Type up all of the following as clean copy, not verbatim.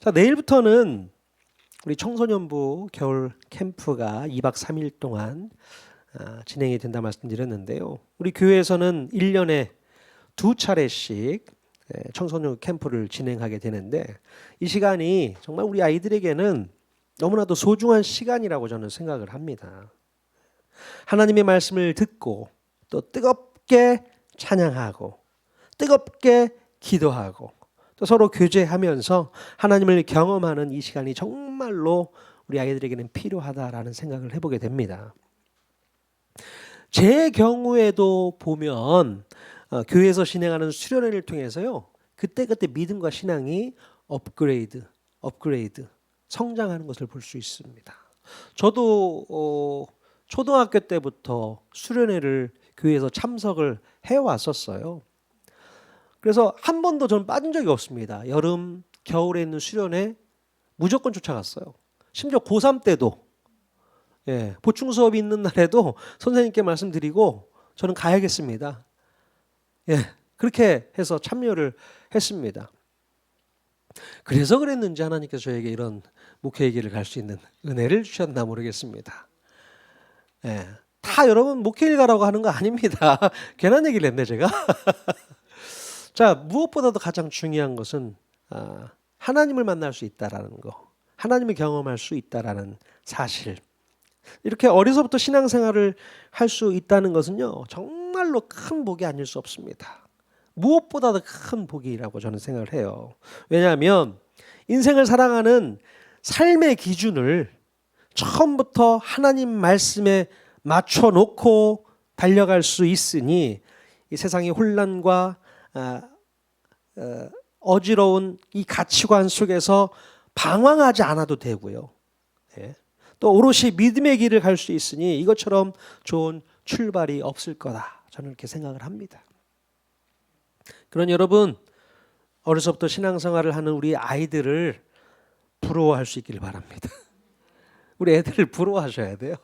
자, 내일부터는 우리 청소년부 겨울 캠프가 2박 3일 동안 진행이 된다 말씀드렸는데요. 우리 교회에서는 1년에 2차례씩 청소년 캠프를 진행하게 되는데 이 시간이 정말 우리 아이들에게는 너무나도 소중한 시간이라고 저는 생각을 합니다. 하나님의 말씀을 듣고 또 뜨겁게 찬양하고 뜨겁게 기도하고 또 서로 교제하면서 하나님을 경험하는 이 시간이 정말로 우리 아이들에게는 필요하다라는 생각을 해보게 됩니다. 제 경우에도 보면 교회에서 진행하는 수련회를 통해서요, 그때그때 믿음과 신앙이 업그레이드 성장하는 것을 볼 수 있습니다. 저도 초등학교 때부터 수련회를 교회에서 참석을 해왔었어요. 그래서 한 번도 저는 빠진 적이 없습니다. 여름, 겨울에 있는 수련회 무조건 쫓아갔어요. 심지어 고3 때도 보충 수업이 있는 날에도 선생님께 말씀드리고 저는 가야겠습니다. 그렇게 해서 참여를 했습니다. 그래서 그랬는지 하나님께서 저에게 이런 목회의길을 갈 수 있는 은혜를 주셨나 모르겠습니다. 다 여러분 목회일 가라고 하는 거 아닙니다. 괜한 얘기를 했네 제가. 자, 무엇보다도 가장 중요한 것은 하나님을 만날 수 있다라는 거, 하나님을 경험할 수 있다라는 사실. 이렇게 어려서부터 신앙생활을 할 수 있다는 것은요, 정말로 큰 복이 아닐 수 없습니다. 무엇보다도 큰 복이라고 저는 생각을 해요. 왜냐하면 인생을 살아가는 삶의 기준을 처음부터 하나님 말씀에 맞춰놓고 달려갈 수 있으니 이 세상의 혼란과 어지러운 이 가치관 속에서 방황하지 않아도 되고요. 또 오롯이 믿음의 길을 갈 수 있으니 이것처럼 좋은 출발이 없을 거다. 저는 이렇게 생각을 합니다. 그런 여러분, 어려서부터 신앙생활을 하는 우리 아이들을 부러워할 수 있기를 바랍니다. 우리 애들을 부러워하셔야 돼요.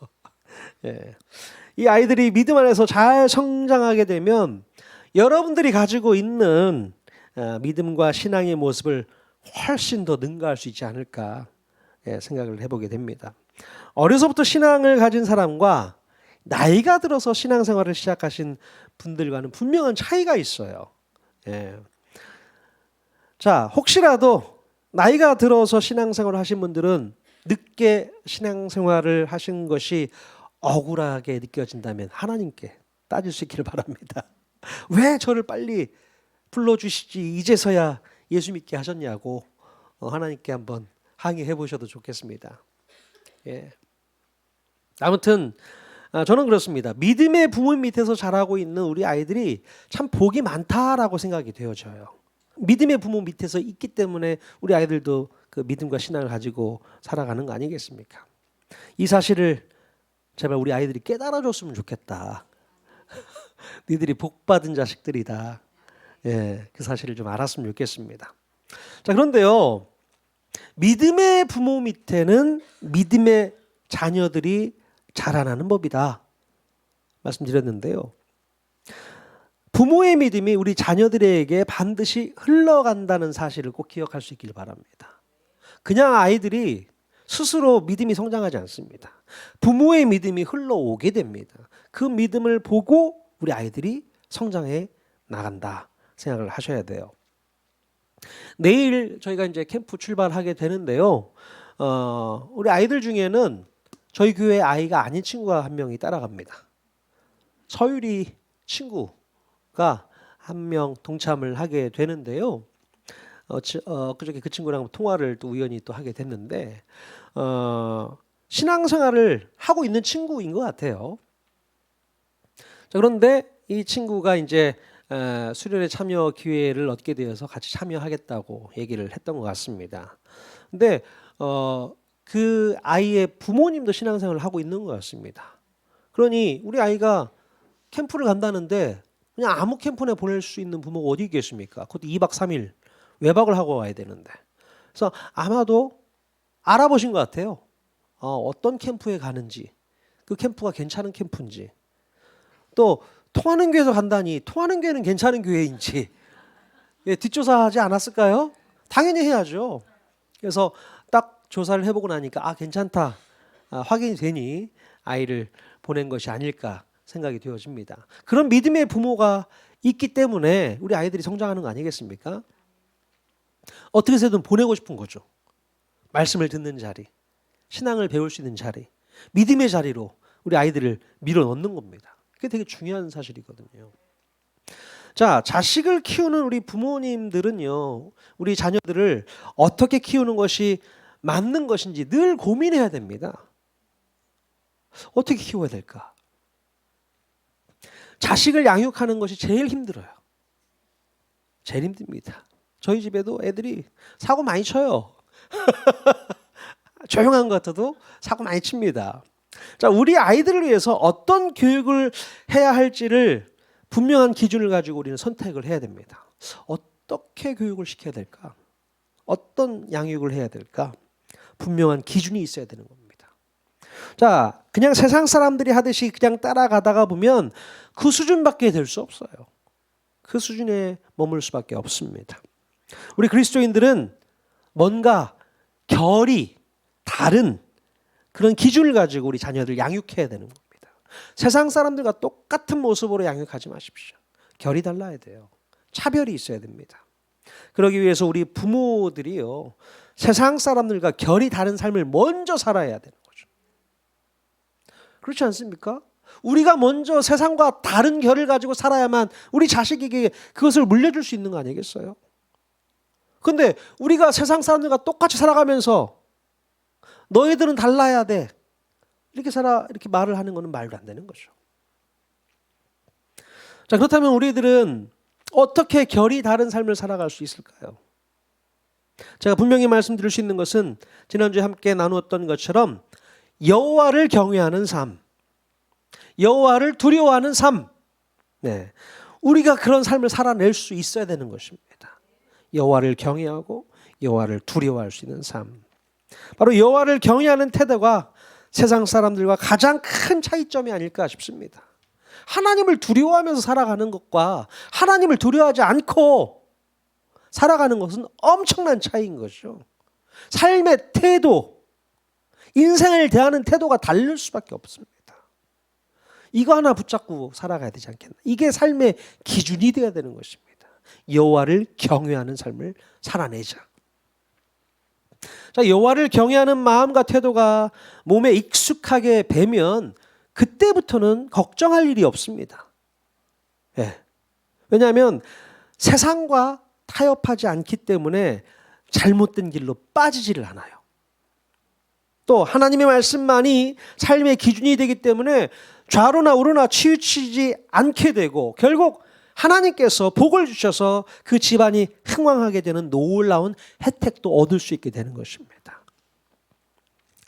이 아이들이 믿음 안에서 잘 성장하게 되면 여러분들이 가지고 있는 믿음과 신앙의 모습을 훨씬 더 능가할 수 있지 않을까 생각을 해보게 됩니다. 어려서부터 신앙을 가진 사람과 나이가 들어서 신앙생활을 시작하신 분들과는 분명한 차이가 있어요. 자, 혹시라도 나이가 들어서 신앙생활을 하신 분들은 늦게 신앙생활을 하신 것이 억울하게 느껴진다면 하나님께 따질 수 있기를 바랍니다. 왜 저를 빨리 불러주시지 이제서야 예수 믿게 하셨냐고 하나님께 한번 항의해 보셔도 좋겠습니다. 아무튼 저는 그렇습니다. 믿음의 부모 밑에서 자라고 있는 우리 아이들이 참 복이 많다라고 생각이 되어져요. 믿음의 부모 밑에서 있기 때문에 우리 아이들도 그 믿음과 신앙을 가지고 살아가는 거 아니겠습니까? 이 사실을 제발 우리 아이들이 깨달아줬으면 좋겠다. 니들이 복받은 자식들이다. 그 사실을 좀 알았으면 좋겠습니다. 자, 그런데요, 믿음의 부모 밑에는 믿음의 자녀들이 자라나는 법이다 말씀드렸는데요, 부모의 믿음이 우리 자녀들에게 반드시 흘러간다는 사실을 꼭 기억할 수 있기를 바랍니다. 그냥 아이들이 스스로 믿음이 성장하지 않습니다. 부모의 믿음이 흘러오게 됩니다. 그 믿음을 보고 우리 아이들이 성장해 나간다 생각을 하셔야 돼요. 내일 저희가 이제 캠프 출발하게 되는데요, 우리 아이들 중에는 저희 교회 아이가 아닌 친구가 한 명이 따라갑니다. 서율이 친구가 한 명 동참을 하게 되는데요, 그저께 그 친구랑 통화를 또 우연히 또 하게 됐는데 신앙생활을 하고 있는 친구인 것 같아요. 자, 그런데 이 친구가 이제 수련회 참여 기회를 얻게 되어서 같이 참여하겠다고 얘기를 했던 것 같습니다. 근데 그 아이의 부모님도 신앙생활을 하고 있는 것 같습니다. 그러니 우리 아이가 캠프를 간다는데 그냥 아무 캠프나 보낼 수 있는 부모가 어디 있겠습니까? 그것도 2박 3일 외박을 하고 와야 되는데. 그래서 아마도 알아보신 것 같아요. 어떤 캠프에 가는지, 그 캠프가 괜찮은 캠프인지, 또 통하는 교회에서 간다니 통하는 교회는 괜찮은 교회인지 뒷조사하지 않았을까요? 당연히 해야죠. 그래서 딱 조사를 해보고 나니까 괜찮다, 확인이 되니 아이를 보낸 것이 아닐까 생각이 되어집니다. 그런 믿음의 부모가 있기 때문에 우리 아이들이 성장하는 거 아니겠습니까? 어떻게 해서든 보내고 싶은 거죠. 말씀을 듣는 자리, 신앙을 배울 수 있는 자리, 믿음의 자리로 우리 아이들을 밀어넣는 겁니다. 그게 되게 중요한 사실이거든요. 자, 자식을 키우는 우리 부모님들은요, 우리 자녀들을 어떻게 키우는 것이 맞는 것인지 늘 고민해야 됩니다. 어떻게 키워야 될까? 자식을 양육하는 것이 제일 힘들어요. 제일 힘듭니다. 저희 집에도 애들이 사고 많이 쳐요. 조용한 것 같아도 사고 많이 칩니다. 자, 우리 아이들을 위해서 어떤 교육을 해야 할지를 분명한 기준을 가지고 우리는 선택을 해야 됩니다. 어떻게 교육을 시켜야 될까? 어떤 양육을 해야 될까? 분명한 기준이 있어야 되는 겁니다. 자, 그냥 세상 사람들이 하듯이 그냥 따라가다가 보면 그 수준밖에 될 수 없어요. 그 수준에 머물 수밖에 없습니다. 우리 그리스도인들은 뭔가 결이 다른 그런 기준을 가지고 우리 자녀들 양육해야 되는 겁니다. 세상 사람들과 똑같은 모습으로 양육하지 마십시오. 결이 달라야 돼요. 차별이 있어야 됩니다. 그러기 위해서 우리 부모들이요, 세상 사람들과 결이 다른 삶을 먼저 살아야 되는 거죠. 그렇지 않습니까? 우리가 먼저 세상과 다른 결을 가지고 살아야만 우리 자식에게 그것을 물려줄 수 있는 거 아니겠어요? 근데 우리가 세상 사람들과 똑같이 살아가면서 너희들은 달라야 돼, 이렇게 말을 하는 것은 말도 안 되는 거죠. 자, 그렇다면 우리들은 어떻게 결이 다른 삶을 살아갈 수 있을까요? 제가 분명히 말씀드릴 수 있는 것은 지난주에 함께 나누었던 것처럼 여호와를 경외하는 삶, 여호와를 두려워하는 삶, 우리가 그런 삶을 살아낼 수 있어야 되는 것입니다. 여호와를 경외하고 여호와를 두려워할 수 있는 삶. 바로 여호와를 경외하는 태도가 세상 사람들과 가장 큰 차이점이 아닐까 싶습니다. 하나님을 두려워하면서 살아가는 것과 하나님을 두려워하지 않고 살아가는 것은 엄청난 차이인 거죠. 삶의 태도, 인생을 대하는 태도가 다를 수밖에 없습니다. 이거 하나 붙잡고 살아가야 되지 않겠나. 이게 삶의 기준이 되어야 되는 것입니다. 여호와를 경외하는 삶을 살아내자. 자, 여호와를 경외하는 마음과 태도가 몸에 익숙하게 배면 그때부터는 걱정할 일이 없습니다. 왜냐하면 세상과 타협하지 않기 때문에 잘못된 길로 빠지지를 않아요. 또 하나님의 말씀만이 삶의 기준이 되기 때문에 좌로나 우로나 치우치지 않게 되고 결국 하나님께서 복을 주셔서 그 집안이 흥왕하게 되는 놀라운 혜택도 얻을 수 있게 되는 것입니다.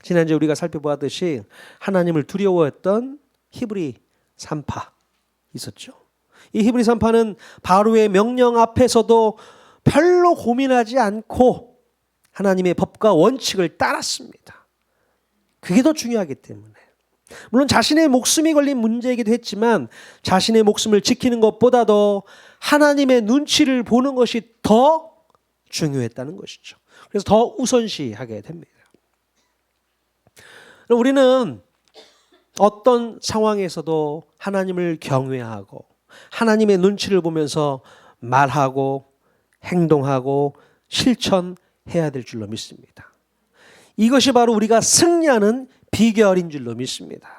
지난주에 우리가 살펴보았듯이 하나님을 두려워했던 히브리 산파 있었죠. 이 히브리 산파는 바로의 명령 앞에서도 별로 고민하지 않고 하나님의 법과 원칙을 따랐습니다. 그게 더 중요하기 때문에. 물론 자신의 목숨이 걸린 문제이기도 했지만 자신의 목숨을 지키는 것보다도 하나님의 눈치를 보는 것이 더 중요했다는 것이죠. 그래서 더 우선시하게 됩니다. 우리는 어떤 상황에서도 하나님을 경외하고 하나님의 눈치를 보면서 말하고 행동하고 실천해야 될 줄로 믿습니다. 이것이 바로 우리가 승리하는 비결인 줄로 믿습니다.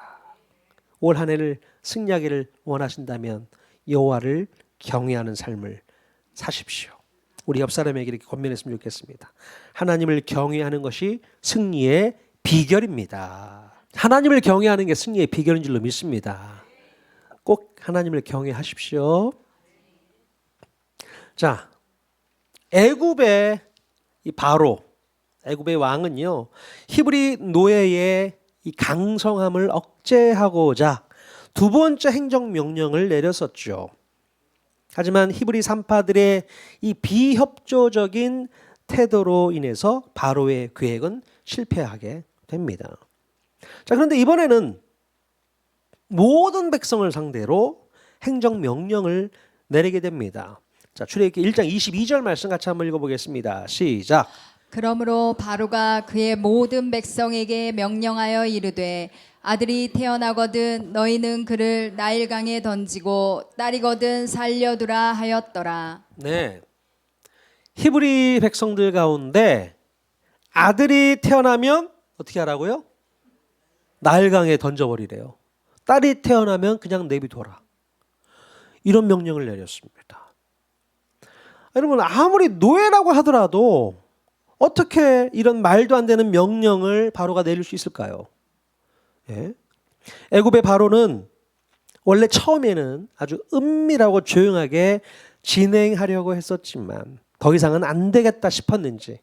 올 한 해를 승리하기를 원하신다면 여호와를 경외하는 삶을 사십시오. 우리 옆 사람에게 이렇게 권면했으면 좋겠습니다. 하나님을 경외하는 것이 승리의 비결입니다. 하나님을 경외하는 게 승리의 비결인 줄로 믿습니다. 꼭 하나님을 경외하십시오. 자, 애굽의 이 바로, 애굽의 왕은요, 히브리 노예의 이 강성함을 억제하고자 두 번째 행정명령을 내렸었죠. 하지만 히브리 산파들의 이 비협조적인 태도로 인해서 바로의 계획은 실패하게 됩니다. 자, 그런데 이번에는 모든 백성을 상대로 행정명령을 내리게 됩니다. 자, 출애굽기 1장 22절 말씀 같이 한번 읽어보겠습니다. 시작. 그러므로 바로가 그의 모든 백성에게 명령하여 이르되 아들이 태어나거든 너희는 그를 나일강에 던지고 딸이거든 살려두라 하였더라. 네. 히브리 백성들 가운데 아들이 태어나면 어떻게 하라고요? 나일강에 던져버리래요. 딸이 태어나면 그냥 내비둬라. 이런 명령을 내렸습니다. 여러분, 아무리 노예라고 하더라도 어떻게 이런 말도 안 되는 명령을 바로가 내릴 수 있을까요? 예? 애굽의 바로는 원래 처음에는 아주 은밀하고 조용하게 진행하려고 했었지만 더 이상은 안 되겠다 싶었는지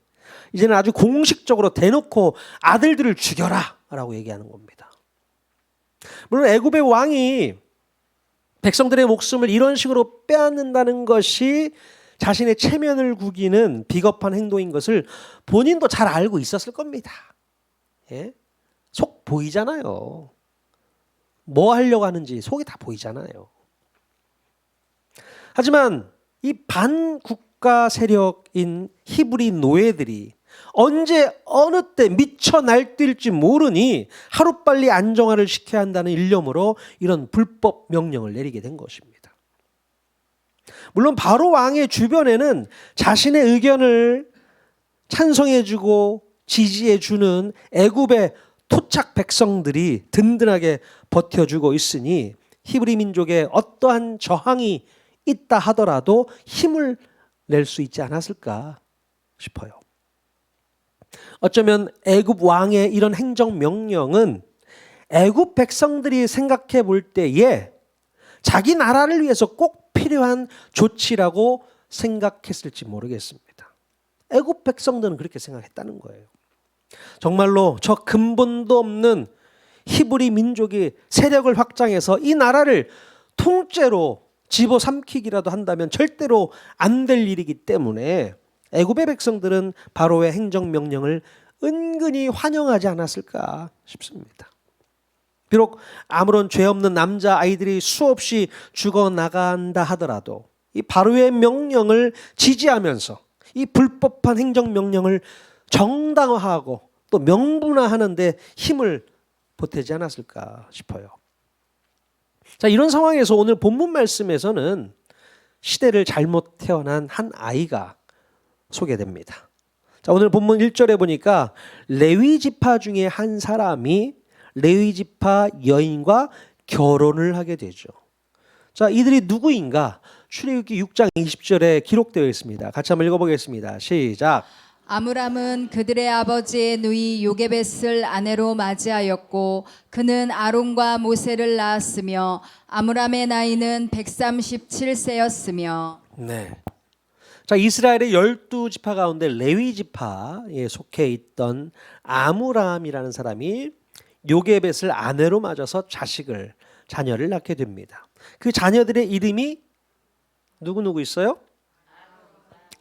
이제는 아주 공식적으로 대놓고 아들들을 죽여라 라고 얘기하는 겁니다. 물론 애굽의 왕이 백성들의 목숨을 이런 식으로 빼앗는다는 것이 자신의 체면을 구기는 비겁한 행동인 것을 본인도 잘 알고 있었을 겁니다. 예? 속 보이잖아요. 뭐 하려고 하는지 속이 다 보이잖아요. 하지만 이 반국가 세력인 히브리 노예들이 언제 어느 때 미쳐 날뛸지 모르니 하루빨리 안정화를 시켜야 한다는 일념으로 이런 불법 명령을 내리게 된 것입니다. 물론 바로 왕의 주변에는 자신의 의견을 찬성해주고 지지해주는 애굽의 토착 백성들이 든든하게 버텨주고 있으니 히브리 민족의 어떠한 저항이 있다 하더라도 힘을 낼 수 있지 않았을까 싶어요. 어쩌면 애굽 왕의 이런 행정명령은 애굽 백성들이 생각해 볼 때에 자기 나라를 위해서 꼭 필요한 조치라고 생각했을지 모르겠습니다. 애굽 백성들은 그렇게 생각했다는 거예요. 정말로 저 근본도 없는 히브리 민족이 세력을 확장해서 이 나라를 통째로 집어삼키기라도 한다면 절대로 안 될 일이기 때문에 애굽의 백성들은 바로의 행정명령을 은근히 환영하지 않았을까 싶습니다. 비록 아무런 죄 없는 남자 아이들이 수없이 죽어나간다 하더라도 이 바로의 명령을 지지하면서 이 불법한 행정명령을 정당화하고 또 명분화하는 데 힘을 보태지 않았을까 싶어요. 자, 이런 상황에서 오늘 본문 말씀에서는 시대를 잘못 태어난 한 아이가 소개됩니다. 자, 오늘 본문 1절에 보니까 레위 지파 중에 한 사람이 레위 지파 여인과 결혼을 하게 되죠. 자, 이들이 누구인가? 출애굽기 6장 20절에 기록되어 있습니다. 같이 한번 읽어보겠습니다. 시작. 아므람은 그들의 아버지의 누이 요게벳을 아내로 맞이하였고 그는 아론과 모세를 낳았으며 아므람의 나이는 137세였으며 네. 자, 이스라엘의 12지파 가운데 레위 지파에 속해 있던 아므람이라는 사람이 요게벳을 아내로 맞아서 자녀를 낳게 됩니다. 그 자녀들의 이름이 누구 있어요?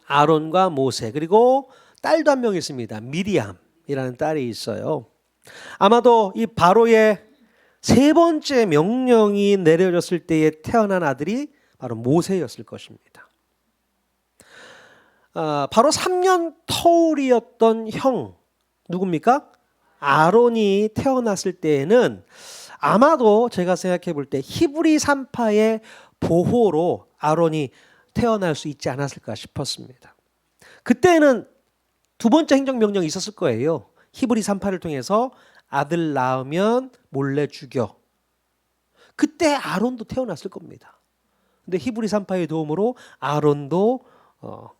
아론과 모세, 그리고 딸도 한 명 있습니다. 미리암이라는 딸이 있어요. 아마도 이 바로의 세 번째 명령이 내려졌을 때에 태어난 아들이 바로 모세였을 것입니다. 바로 3년 터울이었던 형 누굽니까? 아론이 태어났을 때에는 아마도 제가 생각해 볼 때 히브리 산파의 보호로 아론이 태어날 수 있지 않았을까 싶었습니다. 그때는 두 번째 행정명령이 있었을 거예요. 히브리 산파를 통해서 아들 낳으면 몰래 죽여. 그때 아론도 태어났을 겁니다. 근데 히브리 산파의 도움으로 아론도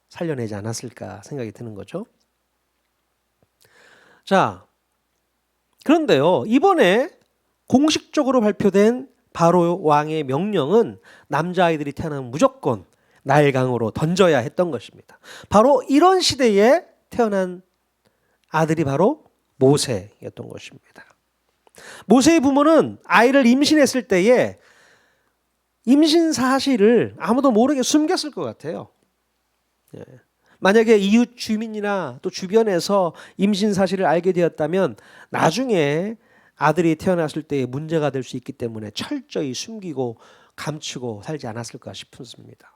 살려내지 않았을까 생각이 드는 거죠. 자, 그런데요, 이번에 공식적으로 발표된 바로 왕의 명령은 남자아이들이 태어나면 무조건 나일강으로 던져야 했던 것입니다. 바로 이런 시대에 태어난 아들이 바로 모세였던 것입니다. 모세의 부모는 아이를 임신했을 때에 임신 사실을 아무도 모르게 숨겼을 것 같아요. 만약에 이웃 주민이나 또 주변에서 임신 사실을 알게 되었다면 나중에 아들이 태어났을 때에 문제가 될 수 있기 때문에 철저히 숨기고 감추고 살지 않았을까 싶습니다.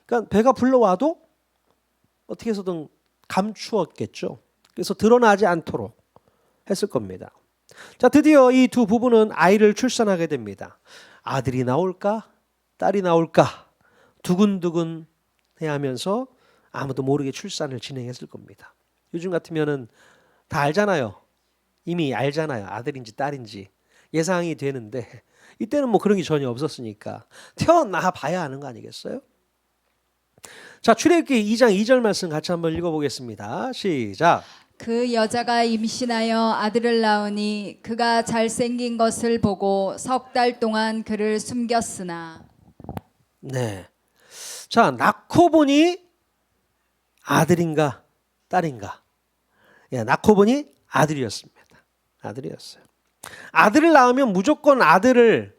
그러니까 배가 불러와도 어떻게 해서든 감추었겠죠. 그래서 드러나지 않도록 했을 겁니다. 자, 드디어 이 두 부부는 아이를 출산하게 됩니다. 아들이 나올까? 딸이 나올까? 두근두근 해야 하면서 아무도 모르게 출산을 진행했을 겁니다. 요즘 같으면은 다 알잖아요. 이미 알잖아요. 아들인지 딸인지 예상이 되는데 이때는 뭐 그런 게 전혀 없었으니까 태어나 봐야 하는 거 아니겠어요? 자, 출애굽기 2장 2절 말씀 같이 한번 읽어보겠습니다. 시작. 그 여자가 임신하여 아들을 낳으니 그가 잘생긴 것을 보고 3달 동안 그를 숨겼으나. 네. 자, 낳고 보니 아들인가 딸인가? 예, 낳고 보니 아들이었습니다. 아들이었어요. 아들을 낳으면 무조건 아들을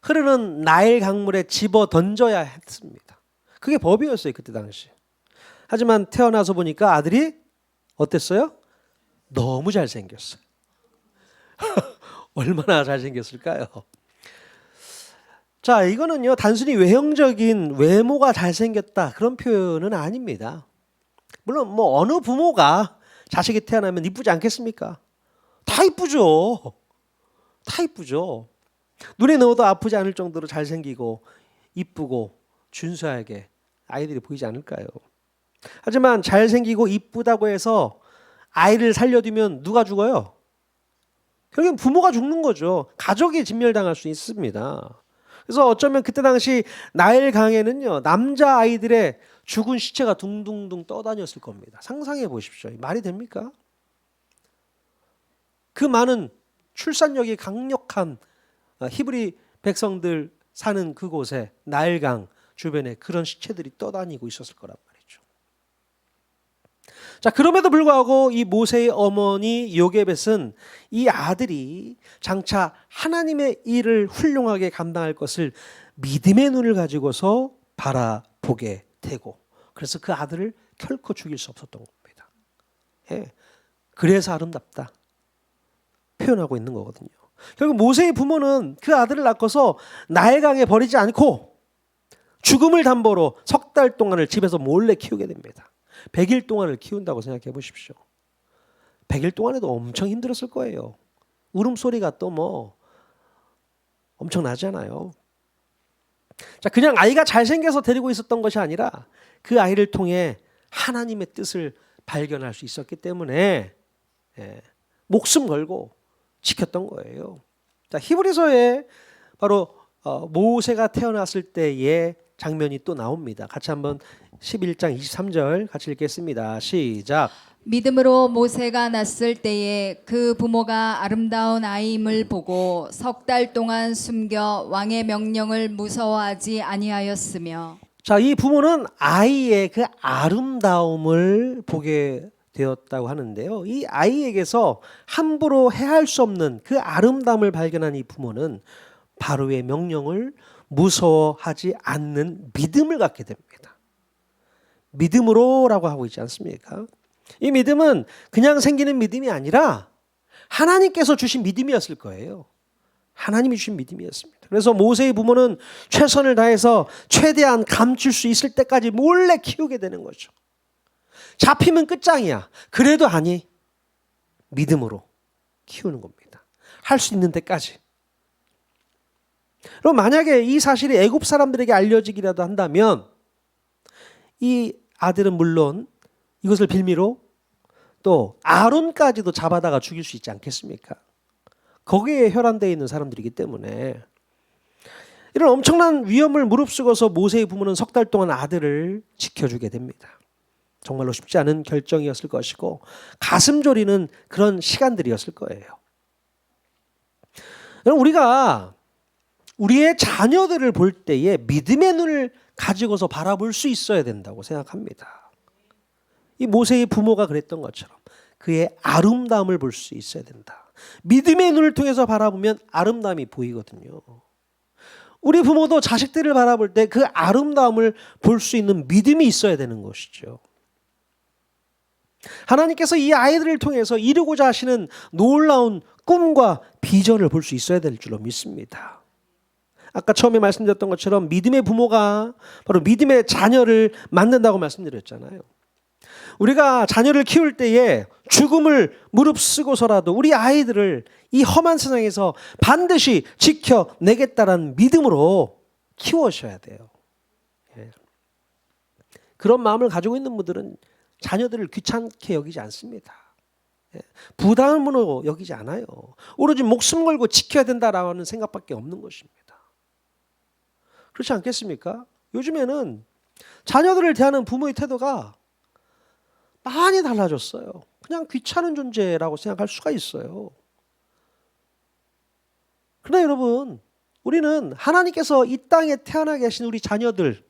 흐르는 나일 강물에 집어 던져야 했습니다. 그게 법이었어요, 그때 당시. 하지만 태어나서 보니까 아들이 어땠어요? 너무 잘생겼어요. 얼마나 잘생겼을까요? 자, 이거는요, 단순히 외형적인 외모가 잘생겼다 그런 표현은 아닙니다. 물론 뭐 어느 부모가 자식이 태어나면 이쁘지 않겠습니까? 다 이쁘죠. 다 이쁘죠. 눈에 넣어도 아프지 않을 정도로 잘생기고 이쁘고 준수하게 아이들이 보이지 않을까요? 하지만 잘생기고 이쁘다고 해서 아이를 살려두면 누가 죽어요? 결국엔 부모가 죽는 거죠. 가족이 진멸당할 수 있습니다. 그래서 어쩌면 그때 당시 나일 강에는요, 남자 아이들의 죽은 시체가 둥둥둥 떠다녔을 겁니다. 상상해 보십시오. 말이 됩니까? 그 많은 출산력이 강력한 히브리 백성들 사는 그곳에 나일강 주변에 그런 시체들이 떠다니고 있었을 거란 말이죠. 자, 그럼에도 불구하고 이 모세의 어머니 요게벳은 이 아들이 장차 하나님의 일을 훌륭하게 감당할 것을 믿음의 눈을 가지고서 바라보게 되고, 그래서 그 아들을 결코 죽일 수 없었던 겁니다. 예. 그래서 아름답다 표현하고 있는 거거든요. 결국 모세의 부모는 그 아들을 낳고서 나일강에 버리지 않고 죽음을 담보로 3달 동안을 집에서 몰래 키우게 됩니다. 100일 동안을 키운다고 생각해 보십시오. 100일 동안에도 엄청 힘들었을 거예요. 울음소리가 또 뭐 엄청나잖아요. 자, 그냥 아이가 잘생겨서 데리고 있었던 것이 아니라 그 아이를 통해 하나님의 뜻을 발견할 수 있었기 때문에 목숨 걸고 지켰던 거예요. 자, 히브리서에 바로 모세가 태어났을 때의 장면이 또 나옵니다. 같이 한번 11장 23절 같이 읽겠습니다. 시작. 믿음으로 모세가 났을 때에 그 부모가 아름다운 아이임을 보고 3달 동안 숨겨 왕의 명령을 무서워하지 아니하였으며. 자, 이 부모는 아이의 그 아름다움을 보게 되었다고 하는데요. 이 아이에게서 함부로 해할 수 없는 그 아름다움을 발견한 이 부모는 바로의 명령을 무서워하지 않는 믿음을 갖게 됩니다. 믿음으로라고 하고 있지 않습니까? 이 믿음은 그냥 생기는 믿음이 아니라 하나님께서 주신 믿음이었을 거예요. 하나님이 주신 믿음이었습니다. 그래서 모세의 부모는 최선을 다해서 최대한 감출 수 있을 때까지 몰래 키우게 되는 거죠. 잡히면 끝장이야. 그래도 아니, 믿음으로 키우는 겁니다. 할 수 있는 데까지. 그럼 만약에 이 사실이 애굽 사람들에게 알려지기라도 한다면 이 아들은 물론 이것을 빌미로 또 아론까지도 잡아다가 죽일 수 있지 않겠습니까? 거기에 혈안되어 있는 사람들이기 때문에 이런 엄청난 위험을 무릅쓰고서 모세의 부모는 3달 동안 아들을 지켜주게 됩니다. 정말로 쉽지 않은 결정이었을 것이고 가슴 졸이는 그런 시간들이었을 거예요. 여러분, 우리가 우리의 자녀들을 볼 때에 믿음의 눈을 가지고서 바라볼 수 있어야 된다고 생각합니다. 이 모세의 부모가 그랬던 것처럼 그의 아름다움을 볼 수 있어야 된다. 믿음의 눈을 통해서 바라보면 아름다움이 보이거든요. 우리 부모도 자식들을 바라볼 때 그 아름다움을 볼 수 있는 믿음이 있어야 되는 것이죠. 하나님께서 이 아이들을 통해서 이루고자 하시는 놀라운 꿈과 비전을 볼 수 있어야 될 줄로 믿습니다. 아까 처음에 말씀드렸던 것처럼 믿음의 부모가 바로 믿음의 자녀를 만든다고 말씀드렸잖아요. 우리가 자녀를 키울 때에 죽음을 무릅쓰고서라도 우리 아이들을 이 험한 세상에서 반드시 지켜내겠다라는 믿음으로 키워셔야 돼요. 예. 그런 마음을 가지고 있는 분들은 자녀들을 귀찮게 여기지 않습니다. 예. 부담으로 여기지 않아요. 오로지 목숨 걸고 지켜야 된다라는 생각밖에 없는 것입니다. 그렇지 않겠습니까? 요즘에는 자녀들을 대하는 부모의 태도가 많이 달라졌어요. 그냥 귀찮은 존재라고 생각할 수가 있어요. 그러나 여러분, 우리는 하나님께서 이 땅에 태어나게 하신 우리 자녀들,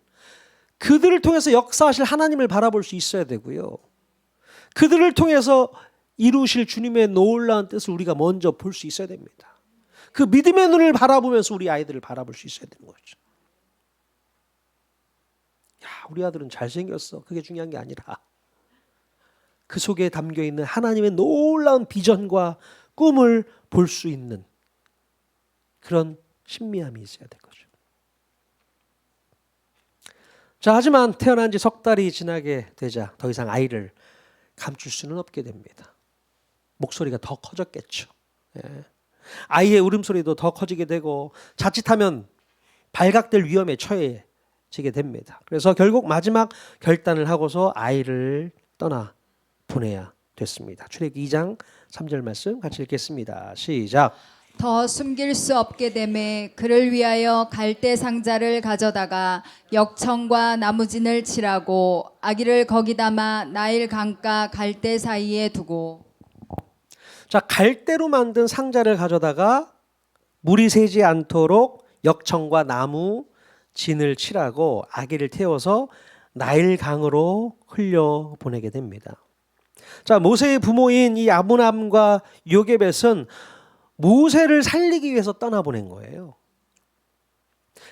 그들을 통해서 역사하실 하나님을 바라볼 수 있어야 되고요. 그들을 통해서 이루실 주님의 놀라운 뜻을 우리가 먼저 볼 수 있어야 됩니다. 그 믿음의 눈을 바라보면서 우리 아이들을 바라볼 수 있어야 되는 거죠. 야, 우리 아들은 잘생겼어. 그게 중요한 게 아니라 그 속에 담겨 있는 하나님의 놀라운 비전과 꿈을 볼 수 있는 그런 신미함이 있어야 될 거죠. 자, 하지만 태어난 지 석 달이 지나게 되자 더 이상 아이를 감출 수는 없게 됩니다. 목소리가 더 커졌겠죠. 예. 아이의 울음소리도 더 커지게 되고 자칫하면 발각될 위험에 처해지게 됩니다. 그래서 결국 마지막 결단을 하고서 아이를 떠나 보내야 됐습니다. 출애굽기 2장 3절 말씀 같이 읽겠습니다. 시작. 더 숨길 수 없게 되매 그를 위하여 갈대 상자를 가져다가 역청과 나무진을 칠하고 아기를 거기 담아 나일 강가 갈대 사이에 두고. 자, 갈대로 만든 상자를 가져다가 물이 새지 않도록 역청과 나무 진을 칠하고 아기를 태워서 나일 강으로 흘려 보내게 됩니다. 자, 모세의 부모인 이 아므람과 요게벳은 모세를 살리기 위해서 떠나보낸 거예요.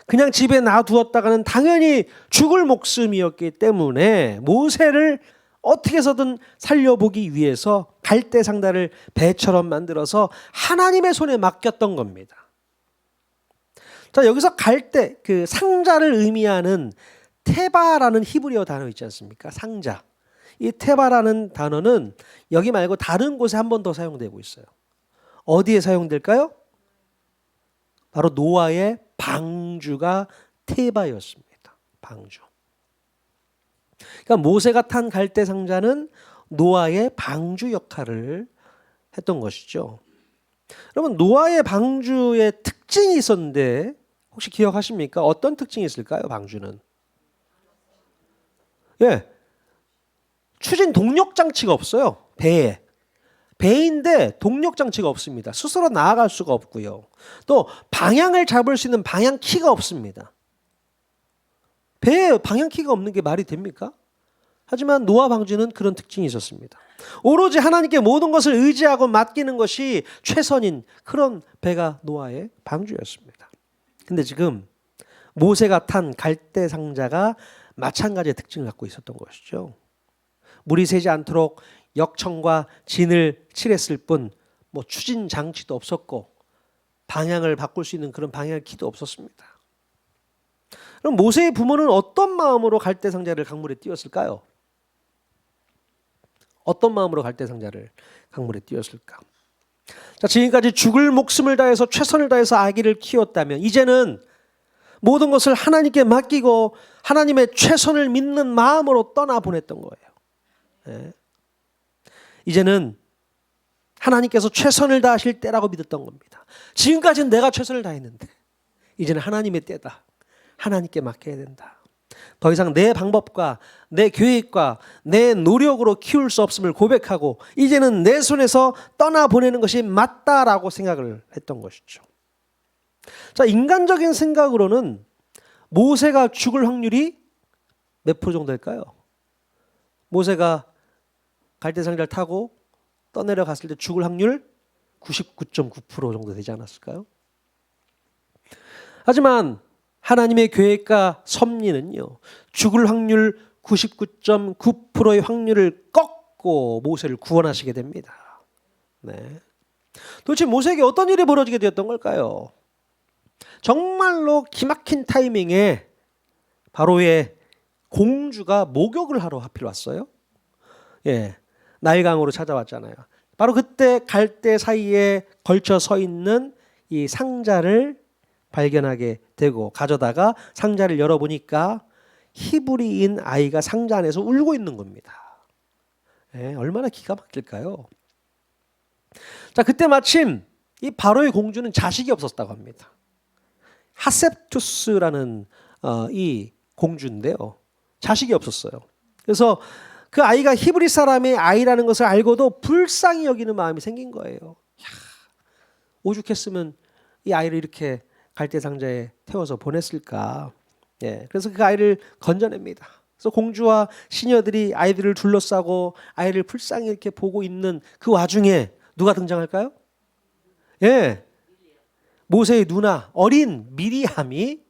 그냥 집에 놔두었다가는 당연히 죽을 목숨이었기 때문에 모세를 어떻게 해서든 살려보기 위해서 갈대 상자를 배처럼 만들어서 하나님의 손에 맡겼던 겁니다. 자, 여기서 갈대, 그 상자를 의미하는 테바라는 히브리어 단어 있지 않습니까? 상자. 이 테바라는 단어는 여기 말고 다른 곳에 한 번 더 사용되고 있어요. 어디에 사용될까요? 바로 노아의 방주가 테바였습니다. 방주. 그러니까 모세가 탄 갈대 상자는 노아의 방주 역할을 했던 것이죠. 여러분, 노아의 방주의 특징이 있었는데 혹시 기억하십니까? 어떤 특징이 있을까요? 방주는 추진 동력 장치가 없어요. 배인데 동력 장치가 없습니다. 스스로 나아갈 수가 없고요. 또 방향을 잡을 수 있는 방향 키가 없습니다. 배에 방향 키가 없는 게 말이 됩니까? 하지만 노아 방주는 그런 특징이 있었습니다. 오로지 하나님께 모든 것을 의지하고 맡기는 것이 최선인 그런 배가 노아의 방주였습니다. 근데 지금 모세가 탄 갈대 상자가 마찬가지의 특징을 갖고 있었던 것이죠. 물이 새지 않도록 역청과 진을 칠했을 뿐 뭐 추진 장치도 없었고 방향을 바꿀 수 있는 그런 방향 키도 없었습니다. 그럼 모세의 부모는 어떤 마음으로 갈대 상자를 강물에 띄웠을까요? 어떤 마음으로 갈대 상자를 강물에 띄웠을까? 자, 지금까지 죽을 목숨을 다해서 최선을 다해서 아기를 키웠다면 이제는 모든 것을 하나님께 맡기고 하나님의 최선을 믿는 마음으로 떠나보냈던 거예요. 네. 이제는 하나님께서 최선을 다하실 때라고 믿었던 겁니다. 지금까지는 내가 최선을 다했는데 이제는 하나님의 때다. 하나님께 맡겨야 된다. 더 이상 내 방법과 내 계획과 내 노력으로 키울 수 없음을 고백하고 이제는 내 손에서 떠나보내는 것이 맞다라고 생각을 했던 것이죠. 자, 인간적인 생각으로는 모세가 죽을 확률이 몇 프로 정도 될까요? 모세가 갈대상자를 타고 떠내려갔을 때 죽을 확률 99.9% 정도 되지 않았을까요? 하지만 하나님의 계획과 섭리는요, 죽을 확률 99.9%의 확률을 꺾고 모세를 구원하시게 됩니다. 네. 도대체 모세에게 어떤 일이 벌어지게 되었던 걸까요? 정말로 기막힌 타이밍에 바로의 공주가 목욕을 하러 하필 왔어요. 예, 나일강으로 찾아왔잖아요. 바로 그때 갈대 사이에 걸쳐 서 있는 이 상자를 발견하게 되고 가져다가 상자를 열어보니까 히브리인 아이가 상자 안에서 울고 있는 겁니다. 예, 얼마나 기가 막힐까요? 자, 그때 마침 이 바로의 공주는 자식이 없었다고 합니다. 하셉투스라는 이 공주인데요. 자식이 없었어요. 그래서 그 아이가 히브리 사람의 아이라는 것을 알고도 불쌍히 여기는 마음이 생긴 거예요. 야, 오죽했으면 이 아이를 이렇게 갈대 상자에 태워서 보냈을까. 예, 그래서 그 아이를 건져냅니다. 그래서 공주와 시녀들이 아이들을 둘러싸고 아이를 불쌍히 이렇게 보고 있는 그 와중에 누가 등장할까요? 예, 모세의 누나 어린 미리암이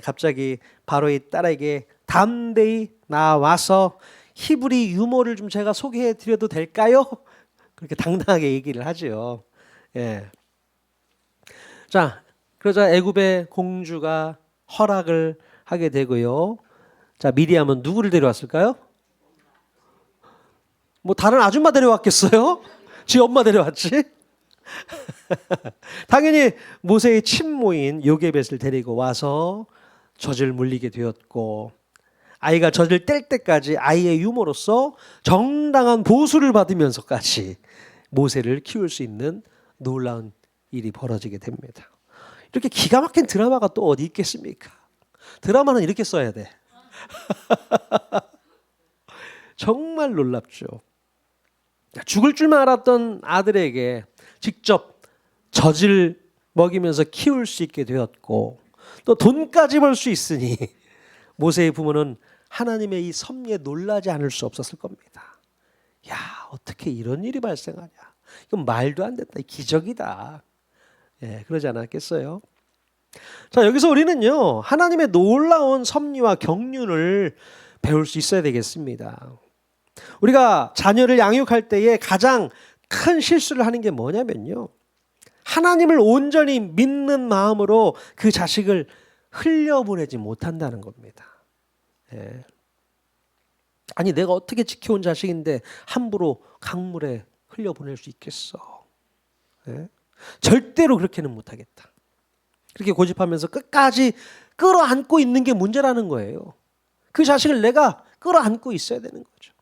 갑자기 바로의 딸에게 담대히 나와서 히브리 유머를 좀 제가 소개해 드려도 될까요? 그렇게 당당하게 얘기를 하죠. 예. 자, 그러자 애굽의 공주가 허락을 하게 되고요. 자, 미리암은 누구를 데려왔을까요? 뭐 다른 아줌마 데려왔겠어요? 지 엄마 데려왔지? 당연히 모세의 친모인 요게벳을 데리고 와서 젖을 물리게 되었고 아이가 젖을 뗄 때까지 아이의 유모로서 정당한 보수를 받으면서까지 모세를 키울 수 있는 놀라운 일이 벌어지게 됩니다. 이렇게 기가 막힌 드라마가 또 어디 있겠습니까? 드라마는 이렇게 써야 돼. 정말 놀랍죠. 죽을 줄만 알았던 아들에게 직접 젖을 먹이면서 키울 수 있게 되었고 또 돈까지 벌 수 있으니 모세의 부모는 하나님의 이 섭리에 놀라지 않을 수 없었을 겁니다. 야, 어떻게 이런 일이 발생하냐. 이건 말도 안 된다. 기적이다. 예, 그러지 않았겠어요? 자, 여기서 우리는요, 하나님의 놀라운 섭리와 경륜을 배울 수 있어야 되겠습니다. 우리가 자녀를 양육할 때에 가장 큰 실수를 하는 게 뭐냐면요, 하나님을 온전히 믿는 마음으로 그 자식을 흘려보내지 못한다는 겁니다. 예. 아니, 내가 어떻게 지켜온 자식인데 함부로 강물에 흘려보낼 수 있겠어? 예. 절대로 그렇게는 못하겠다. 그렇게 고집하면서 끝까지 끌어안고 있는 게 문제라는 거예요. 그 자식을 내가 끌어안고 있어야 되는 거죠.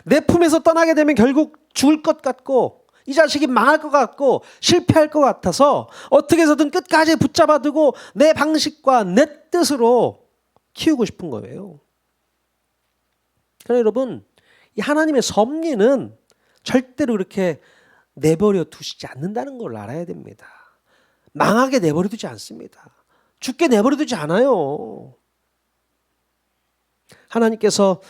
내 품에서 떠나게 되면 결국 죽을 것 같고 이 자식이 망할 것 같고 실패할 것 같아서 어떻게 해서든 끝까지 붙잡아두고 내 방식과 내 뜻으로 키우고 싶은 거예요. 그러나 여러분, 이 하나님의 섭리는 절대로 그렇게 내버려 두시지 않는다는 걸 알아야 됩니다. 망하게 내버려 두지 않습니다. 죽게 내버려 두지 않아요. 하나님께서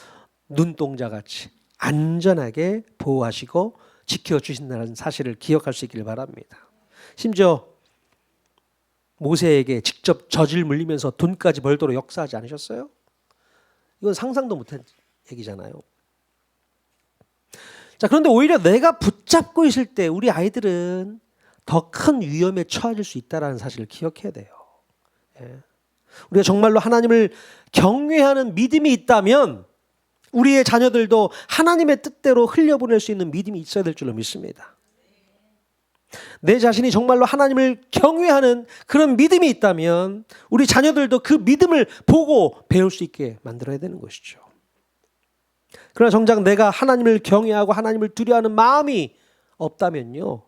눈동자같이 안전하게 보호하시고 지켜주신다는 사실을 기억할 수 있기를 바랍니다. 심지어 모세에게 직접 젖을 물리면서 돈까지 벌도록 역사하지 않으셨어요? 이건 상상도 못한 얘기잖아요. 자, 그런데 오히려 내가 붙잡고 있을 때 우리 아이들은 더 큰 위험에 처해질 수 있다는 사실을 기억해야 돼요. 예. 우리가 정말로 하나님을 경외하는 믿음이 있다면 우리의 자녀들도 하나님의 뜻대로 흘려보낼 수 있는 믿음이 있어야 될 줄로 믿습니다. 내 자신이 정말로 하나님을 경외하는 그런 믿음이 있다면 우리 자녀들도 그 믿음을 보고 배울 수 있게 만들어야 되는 것이죠. 그러나 정작 내가 하나님을 경외하고 하나님을 두려워하는 마음이 없다면요,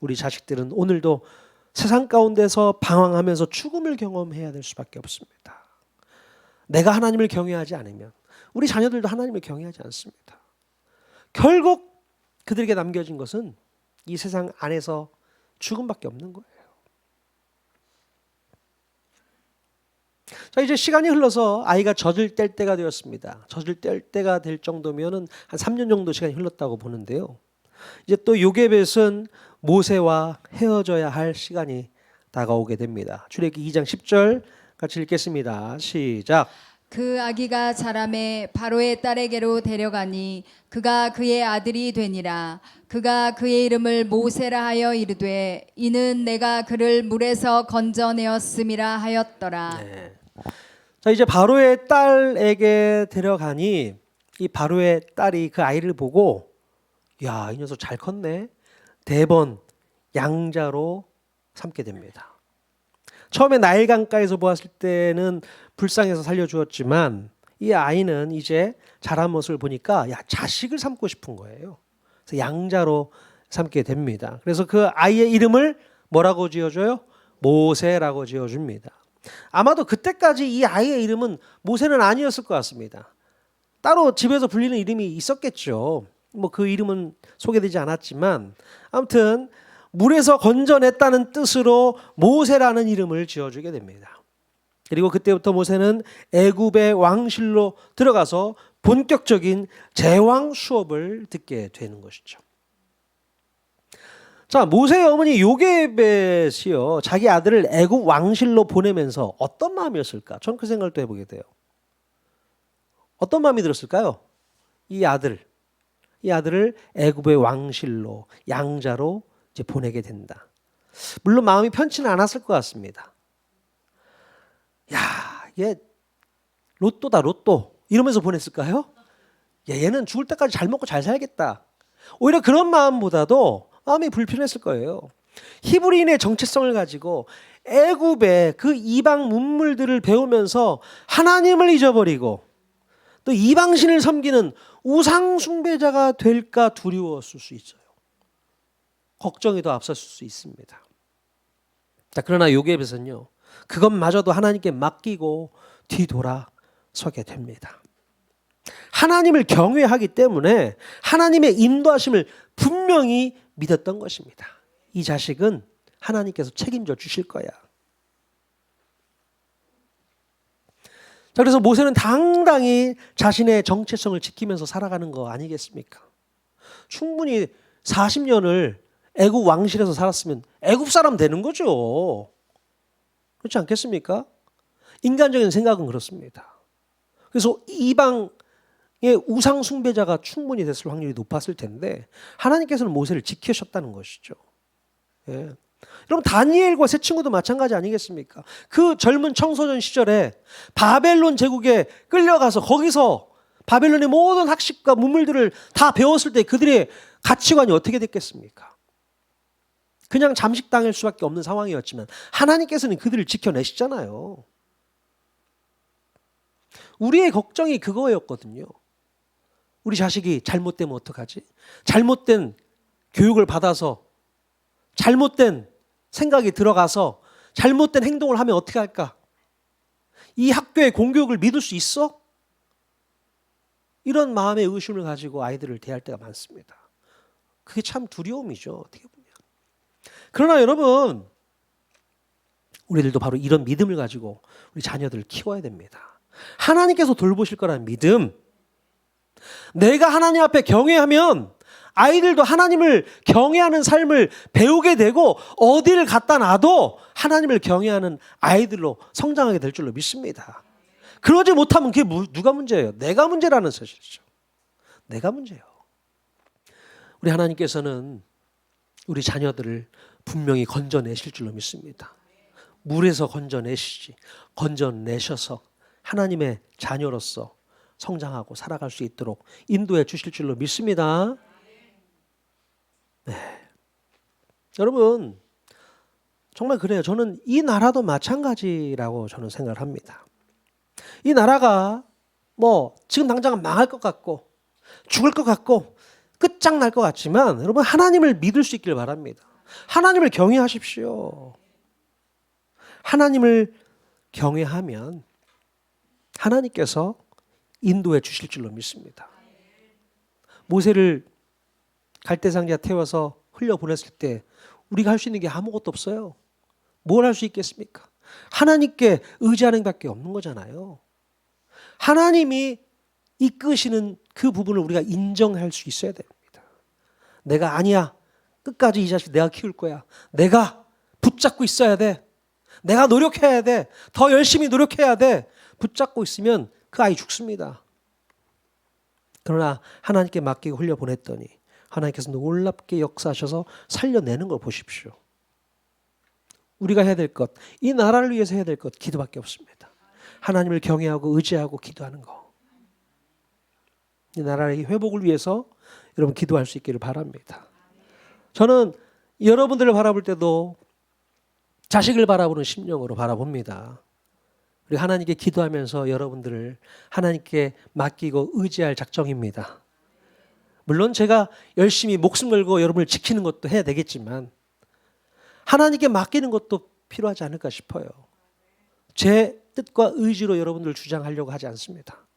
우리 자식들은 오늘도 세상 가운데서 방황하면서 죽음을 경험해야 될 수밖에 없습니다. 내가 하나님을 경외하지 않으면 우리 자녀들도 하나님을 경외하지 않습니다. 결국 그들에게 남겨진 것은 이 세상 안에서 죽음밖에 없는 거예요. 자, 이제 시간이 흘러서 아이가 젖을 뗄 때가 되었습니다. 젖을 뗄 때가 될 정도면은 한 3년 정도 시간이 흘렀다고 보는데요. 이제 또 요게벳은 모세와 헤어져야 할 시간이 다가오게 됩니다. 출애굽기 2장 10절 같이 읽겠습니다. 시작. 그 아기가 자라매 바로의 딸에게로 데려가니 그가 그의 아들이 되니라. 그가 그의 이름을 모세라 하여 이르되 이는 내가 그를 물에서 건져내었음이라 하였더라. 네. 자, 이제 바로의 딸에게 데려가니 이 바로의 딸이 그 아이를 보고 야, 이 녀석 잘 컸네. 대번 양자로 삼게 됩니다. 처음에 나일 강가에서 보았을 때는 불쌍해서 살려주었지만 이 아이는 이제 자란 모습을 보니까 야, 자식을 삼고 싶은 거예요. 그래서 양자로 삼게 됩니다. 그래서 그 아이의 이름을 뭐라고 지어줘요? 모세라고 지어줍니다. 아마도 그때까지 이 아이의 이름은 모세는 아니었을 것 같습니다. 따로 집에서 불리는 이름이 있었겠죠. 뭐 그 이름은 소개되지 않았지만 아무튼 물에서 건져냈다는 뜻으로 모세라는 이름을 지어주게 됩니다. 그리고 그때부터 모세는 애굽의 왕실로 들어가서 본격적인 제왕 수업을 듣게 되는 것이죠. 자, 모세의 어머니 요게벳이요, 자기 아들을 애굽 왕실로 보내면서 어떤 마음이었을까? 전 그 생각을 또 해보게 돼요. 어떤 마음이 들었을까요? 이 아들을 애굽의 왕실로 양자로 이제 보내게 된다. 물론 마음이 편치는 않았을 것 같습니다. 야, 얘 로또다 로또 이러면서 보냈을까요? 야, 얘는 죽을 때까지 잘 먹고 잘 살겠다. 오히려 그런 마음보다도 마음이 불편했을 거예요. 히브리인의 정체성을 가지고 애굽의 그 이방 문물들을 배우면서 하나님을 잊어버리고 또 이방신을 섬기는 우상 숭배자가 될까 두려웠을 수 있어요. 걱정이 더 앞섰을 수 있습니다. 자, 그러나 요게벳은요, 그것마저도 하나님께 맡기고 뒤돌아서게 됩니다. 하나님을 경외하기 때문에 하나님의 인도하심을 분명히 믿었던 것입니다. 이 자식은 하나님께서 책임져 주실 거야. 자, 그래서 모세는 당당히 자신의 정체성을 지키면서 살아가는 거 아니겠습니까? 충분히 40년을 애굽 왕실에서 살았으면 애굽 사람 되는 거죠. 그렇지 않겠습니까? 인간적인 생각은 그렇습니다. 그래서 이방의 우상 숭배자가 충분히 됐을 확률이 높았을 텐데 하나님께서는 모세를 지키셨다는 것이죠. 예. 여러분, 다니엘과 세 친구도 마찬가지 아니겠습니까? 그 젊은 청소년 시절에 바벨론 제국에 끌려가서 거기서 바벨론의 모든 학식과 문물들을 다 배웠을 때 그들의 가치관이 어떻게 됐겠습니까? 그냥 잠식당할 수밖에 없는 상황이었지만 하나님께서는 그들을 지켜내시잖아요. 우리의 걱정이 그거였거든요. 우리 자식이 잘못되면 어떡하지? 잘못된 교육을 받아서 잘못된 생각이 들어가서 잘못된 행동을 하면 어떻게 할까? 이 학교의 공교육을 믿을 수 있어? 이런 마음의 의심을 가지고 아이들을 대할 때가 많습니다. 그게 참 두려움이죠, 어떻게 보면. 그러나 여러분, 우리들도 바로 이런 믿음을 가지고 우리 자녀들을 키워야 됩니다. 하나님께서 돌보실 거라는 믿음. 내가 하나님 앞에 경외하면 아이들도 하나님을 경외하는 삶을 배우게 되고 어디를 갖다 놔도 하나님을 경외하는 아이들로 성장하게 될 줄로 믿습니다. 그러지 못하면 그게 누가 문제예요? 내가 문제라는 사실이죠. 내가 문제예요. 우리 하나님께서는 우리 자녀들을 분명히 건져내실 줄로 믿습니다. 물에서 건져내셔서 하나님의 자녀로서 성장하고 살아갈 수 있도록 인도해 주실 줄로 믿습니다. 네. 여러분, 정말 그래요. 저는 이 나라도 마찬가지라고 저는 생각을 합니다. 이 나라가 뭐 지금 당장은 망할 것 같고 죽을 것 같고 끝장날 것 같지만 여러분, 하나님을 믿을 수 있길 바랍니다. 하나님을 경외하십시오. 하나님을 경외하면 하나님께서 인도해 주실 줄로 믿습니다. 모세를 갈대상자 태워서 흘려보냈을 때 우리가 할 수 있는 게 아무것도 없어요. 뭘 할 수 있겠습니까? 하나님께 의지하는 밖에 없는 거잖아요. 하나님이 이끄시는 그 부분을 우리가 인정할 수 있어야 됩니다. 내가 아니야. 끝까지 이 자식 내가 키울 거야. 내가 붙잡고 있어야 돼. 내가 노력해야 돼. 더 열심히 노력해야 돼. 붙잡고 있으면 그 아이 죽습니다. 그러나 하나님께 맡기고 흘려보냈더니 하나님께서 놀랍게 역사하셔서 살려내는 걸 보십시오. 우리가 해야 될 것, 이 나라를 위해서 해야 될 것, 기도밖에 없습니다. 하나님을 경외하고 의지하고 기도하는 거. 이 나라의 회복을 위해서 여러분 기도할 수 있기를 바랍니다. 저는 여러분들을 바라볼 때도 자식을 바라보는 심령으로 바라봅니다. 우리 하나님께 기도하면서 여러분들을 하나님께 맡기고 의지할 작정입니다. 물론 제가 열심히 목숨 걸고 여러분을 지키는 것도 해야 되겠지만 하나님께 맡기는 것도 필요하지 않을까 싶어요. 제 뜻과 의지로 여러분들을 주장하려고 하지 않습니다.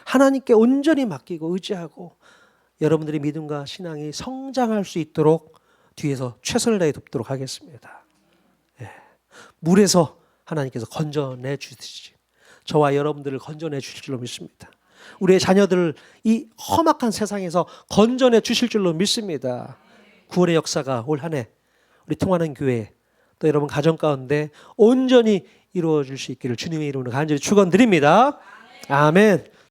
하나님께 온전히 맡기고 의지하고 여러분들의 믿음과 신앙이 성장할 수 있도록 뒤에서 최선을 다해 돕도록 하겠습니다. 예. 물에서 하나님께서 건져내 주시지 저와 여러분들을 건져내 주실 줄로 믿습니다. 우리의 자녀들을 이 험악한 세상에서 건져내 주실 줄로 믿습니다. 구원의 역사가 올 한 해 우리 통하는 교회 또 여러분 가정 가운데 온전히 이루어질 수 있기를 주님의 이름으로 간절히 축원드립니다. 아멘.